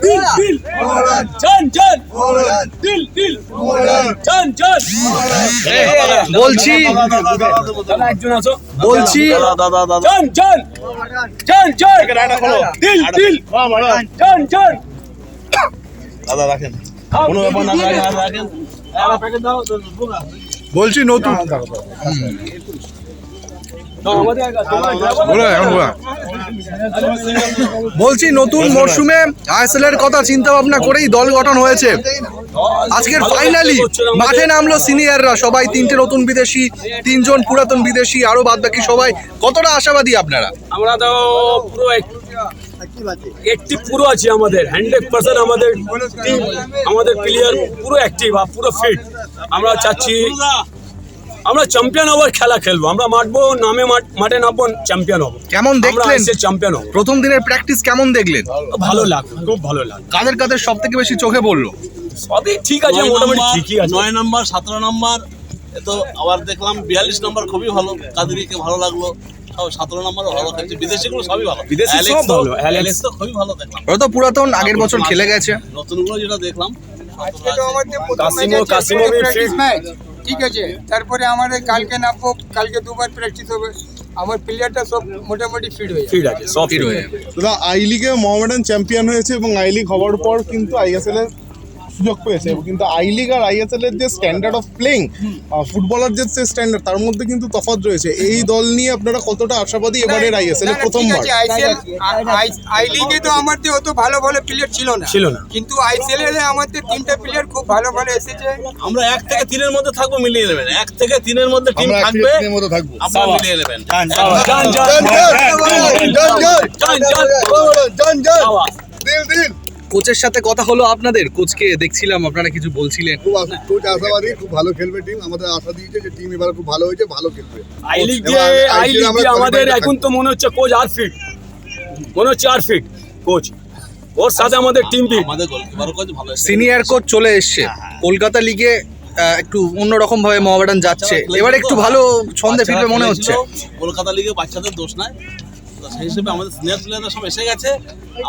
দিল দিল জান জান দিল দিল জান জান বলছি একজন আছো বলছি জান জান জান জান দিল দিল জান জান দাদা রাখেন কোনো ব্যাপার না রাখেন প্যাকেট দাও বলছি নতুন বলছি নতুন মরশুমে আইএসএল এর কথা চিন্তা ভাবনা করেই দল গঠন হয়েছে। আজকের ফাইনালি মাঠে নামলো সিনিয়ররা সবাই, তিনটে নতুন বিদেশি, তিনজন পুরাতন বিদেশি, আরো বাদ বাকি সবাই। কতটা আশাবাদী আপনারা? আমরা তো পুরো অ্যাক্টিভ পুরো আছি, আমাদের 100% আমাদের টিম, আমাদের প্লেয়ার পুরো অ্যাক্টিভ আর পুরো ফিট। আমরা চাচ্ছি আমরা চ্যাম্পিয়ন হওয়ার খেলা খেলবো, আমরা মাঠে নামবো, চ্যাম্পিয়ন হবো। কেমন দেখলেন চ্যাম্পিয়ন হবো? প্রথম দিনের প্র্যাকটিস কেমন দেখলেন? ভালো লাগলো, খুব ভালো লাগলো। কাদের কাদের সব থেকে বেশি চোখে পড়লো? সবই ঠিক আছে, মোটামুটি ঠিকই আছে। 9 নম্বর 17 নম্বর তো আবার দেখলাম 42 নম্বর খুবই ভালো, কাদেরিকে ভালো লাগলো। 17 নম্বরও ভালো খেলছে, বিদেশিগুলো সবই ভালো, বিদেশি সব ভালো। অ্যালেক্স তো খুবই ভালো দেখলাম। ওরা তো পুরাতন, আগের বছর খেলে গেছে। নতুনগুলো যেটা দেখলাম কাসিমো ঠিক আছে। তারপরে আমাদের কালকে নামবো, কালকে দুবার প্র্যাকটিস হবে। আমার প্লেয়ারটা সব মোটামুটি ফিট হয়ে ফিট আছে, সব ফিট হয়ে দাদা আই লিগে মোহামেডান চ্যাম্পিয়ন হয়েছে এবং আই লিগ হওয়ার পর কিন্তু আইএসএল এর সুযোগ পেয়েছে, কিন্তু আই লিগ আর আইএসএল এর যে স্ট্যান্ডার্ড অফ প্লেইং, ফুটবলার যে স্ট্যান্ডার্ড, তার মধ্যে কিন্তু তফাৎ রয়েছে। এই দল নিয়ে আপনারা কতটা আশাবাদী এবারের আইএসএল এর প্রথমবার? আই লিগে তো আমাদের অত ভালো ভালো প্লেয়ার ছিল না, কিন্তু আইএসএল এ আমাদের তিনটা প্লেয়ার খুব ভালো ভালো এসেছে। আমরা 1 থেকে 3 এর মধ্যে থাকবো, মিলিয়ে নেবেন। 1 থেকে 3 এর মধ্যে টিম থাকবে, আপনারা মিলিয়ে নেবেন। কোচের সাথে কথা হলো আপনাদের? কোচকে দেখছিলাম, আপনারা কিছু বলছিলেন। কোচ আশাবাদী, খুব ভালো খেলবে টিম। আমাদের আশা দিয়েছে যে টিম এবার খুব ভালো হয়েছে, ভালো খেলবে। আই লিগ আমাদের এখন তো মনে হচ্ছে কোচ আর ফিট, মনে হচ্ছে আর ফিট কোচ, ওর সাথে আমাদের টিম ফিট। আমাদের গোলকিপারও কোচ ভালো। সিনিয়র কোচ চলে এসছে। কলকাতা লিগে একটু অন্যরকম ভাবে মোহামেডান যাচ্ছে, এবার একটু ভালো ছন্দে ফিরবে মনে হচ্ছে। কলকাতা লিগে বাচ্চাদের দোষ নাই, তো সেই হিসেবে আমাদের সিনিয়র প্লেয়াররা সব এসে গেছে,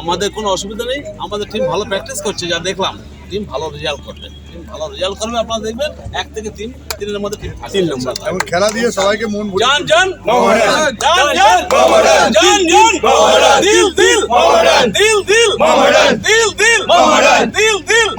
আমাদের কোনো অসুবিধা নেই। আমাদের টিম ভালো প্র্যাকটিস করছে, যা দেখলাম টিম ভালো রেজাল্ট করবে, আপনারা দেখবেন। 1 থেকে 3 এর মধ্যে 3 নম্বর এবং খেলা দিয়ে সবাইকে মন ভরে জান জান জান জান জান জান দিল দিল দিল দিল দিল দিল দিল দিল